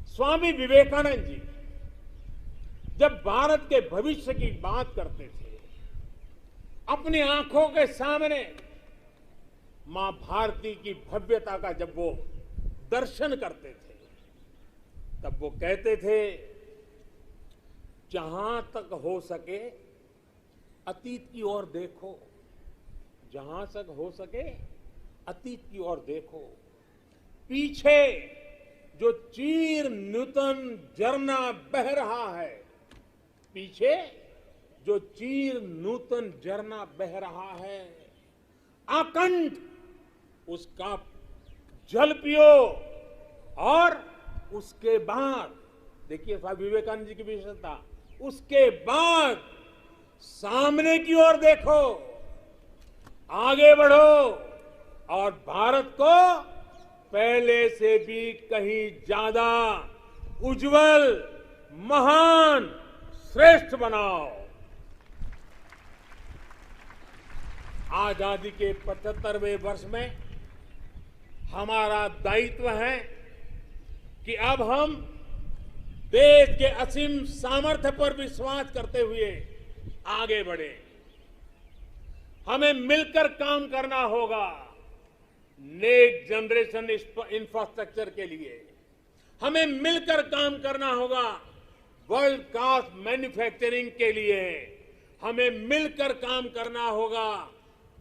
स्वामी विवेकानंद जी जब भारत के भविष्य की बात करते थे, अपनी आंखों के सामने मां भारती की भव्यता का जब वो दर्शन करते थे, तब वो कहते थे, जहां तक हो सके अतीत की ओर देखो, जहां तक हो सके अतीत की ओर देखो। पीछे जो चीर नूतन झरना बह रहा है, पीछे जो चीर नूतन झरना बह रहा है, आकंठ उसका जल पियो। और उसके बाद देखिए स्वामी विवेकानंद जी की विशेषता, उसके बाद सामने की ओर देखो, आगे बढ़ो और भारत को पहले से भी कहीं ज्यादा उज्जवल, महान, श्रेष्ठ बनाओ। आजादी के 75वें वर्ष में हमारा दायित्व है कि अब हम देश के असीम सामर्थ्य पर विश्वास करते हुए आगे बढ़े। हमें मिलकर काम करना होगा नेक्स्ट जनरेशन इंफ्रास्ट्रक्चर के लिए। हमें मिलकर काम करना होगा वर्ल्ड क्लास मैन्युफैक्चरिंग के लिए। हमें मिलकर काम करना होगा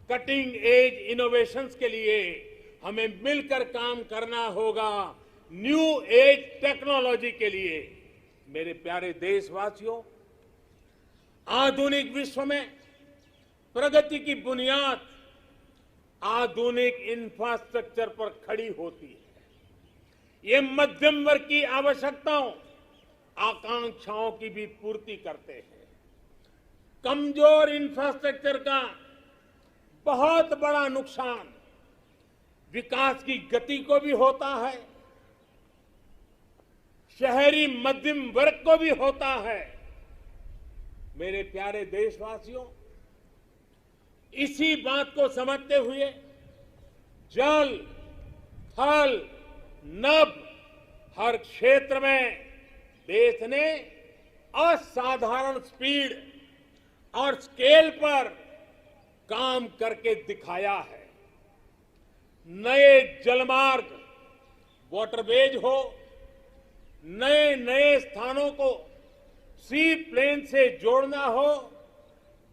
कटिंग एज इनोवेशंस के लिए। हमें मिलकर काम करना होगा न्यू एज टेक्नोलॉजी के लिए। मेरे प्यारे देशवासियों, आधुनिक विश्व में प्रगति की बुनियाद आधुनिक इंफ्रास्ट्रक्चर पर खड़ी होती है। ये मध्यम वर्ग की आवश्यकताओं, आकांक्षाओं की भी पूर्ति करते हैं। कमजोर इंफ्रास्ट्रक्चर का बहुत बड़ा नुकसान विकास की गति को भी होता है, शहरी मध्यम वर्ग को भी होता है। मेरे प्यारे देशवासियों, इसी बात को समझते हुए जल, थल, नभ हर क्षेत्र में देश ने असाधारण स्पीड और स्केल पर काम करके दिखाया है। नए जलमार्ग, वाटरवेज हो, नए नए स्थानों को सी प्लेन से जोड़ना हो,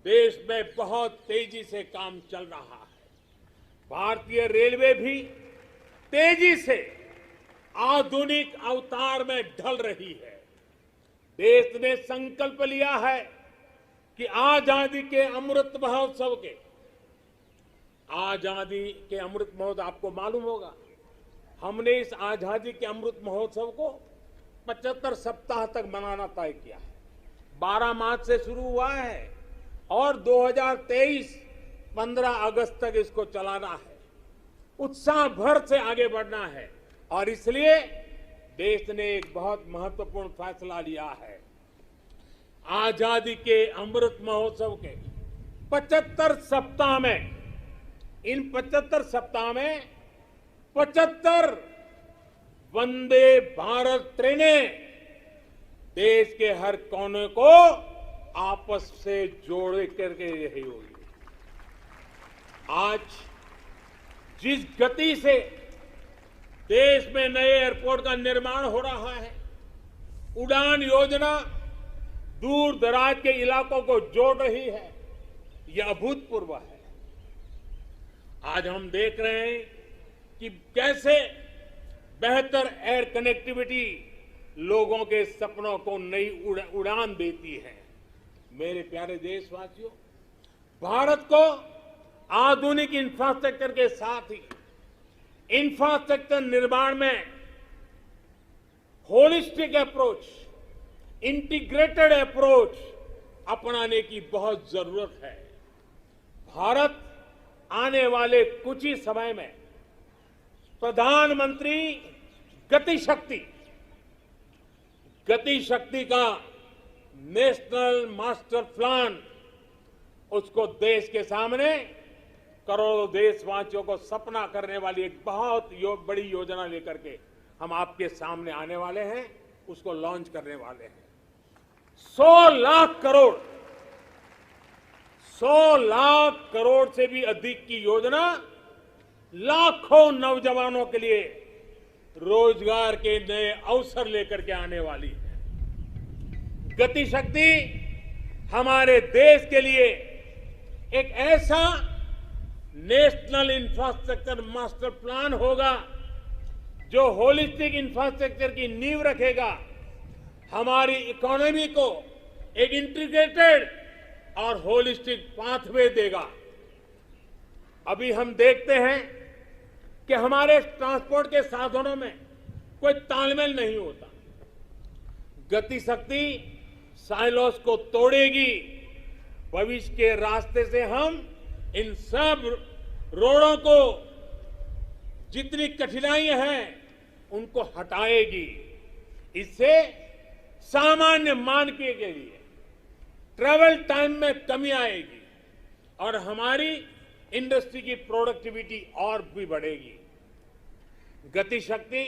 देश में बहुत तेजी से काम चल रहा है। भारतीय रेलवे भी तेजी से आधुनिक अवतार में ढल रही है। देश ने संकल्प लिया है कि आजादी के अमृत महोत्सव आपको मालूम होगा, हमने इस आजादी के अमृत महोत्सव को 75 सप्ताह तक मनाना तय किया है। 12 मार्च से शुरू हुआ है और 2023 15 अगस्त तक इसको चलाना है। उत्साह भर से आगे बढ़ना है और इसलिए देश ने एक बहुत महत्वपूर्ण फैसला लिया है। आजादी के अमृत महोत्सव के 75 सप्ताह में, इन 75 सप्ताह में 75 वंदे भारत ट्रेनें देश के हर कोने को आपस से जोड़ करके रही होगी। आज जिस गति से देश में नए एयरपोर्ट का निर्माण हो रहा है, उड़ान योजना दूर दराज के इलाकों को जोड़ रही है, यह अभूतपूर्व है। आज हम देख रहे हैं कि कैसे बेहतर एयर कनेक्टिविटी लोगों के सपनों को नई उड़ान देती है। मेरे प्यारे देशवासियों, भारत को आधुनिक इंफ्रास्ट्रक्चर के साथ ही इंफ्रास्ट्रक्चर निर्माण में होलिस्टिक अप्रोच, इंटीग्रेटेड अप्रोच अपनाने की बहुत जरूरत है। भारत आने वाले कुछ ही समय में प्रधानमंत्री गति शक्ति का नेशनल मास्टर प्लान, उसको देश के सामने करोड़ों देशवासियों को सपना करने वाली एक बहुत बड़ी योजना लेकर के हम आपके सामने आने वाले हैं। उसको लॉन्च करने वाले हैं। 100 लाख करोड़, 100 लाख करोड़ से भी अधिक की योजना लाखों नौजवानों के लिए रोजगार के नए अवसर लेकर के आने वाली है। गति शक्ति हमारे देश के लिए एक ऐसा नेशनल इंफ्रास्ट्रक्चर मास्टर प्लान होगा जो होलिस्टिक इंफ्रास्ट्रक्चर की नींव रखेगा, हमारी इकोनॉमी को एक इंटीग्रेटेड और होलिस्टिक पाथवे देगा। अभी हम देखते हैं कि हमारे ट्रांसपोर्ट के साधनों में कोई तालमेल नहीं होता। गति शक्ति साइलोस को तोड़ेगी। भविष्य के रास्ते से हम इन सब रोडों को, जितनी कठिनाइयां हैं, उनको हटाएगी। इससे सामान्य मानवीय के लिए ट्रैवल टाइम में कमी आएगी और हमारी इंडस्ट्री की प्रोडक्टिविटी और भी बढ़ेगी। गति शक्ति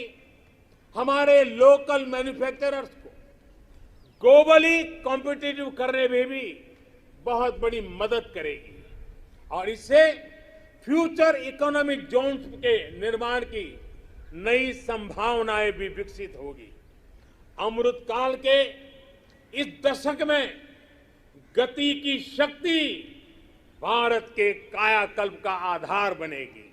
हमारे लोकल मैन्युफैक्चरर्स को ग्लोबली कॉम्पिटिटिव करने में भी बहुत बड़ी मदद करेगी और इससे फ्यूचर इकोनॉमिक जोन्स के निर्माण की नई संभावनाएं भी विकसित होगी। अमृत काल के इस दशक में गति की शक्ति भारत के कायाकल्प का आधार बनेगी।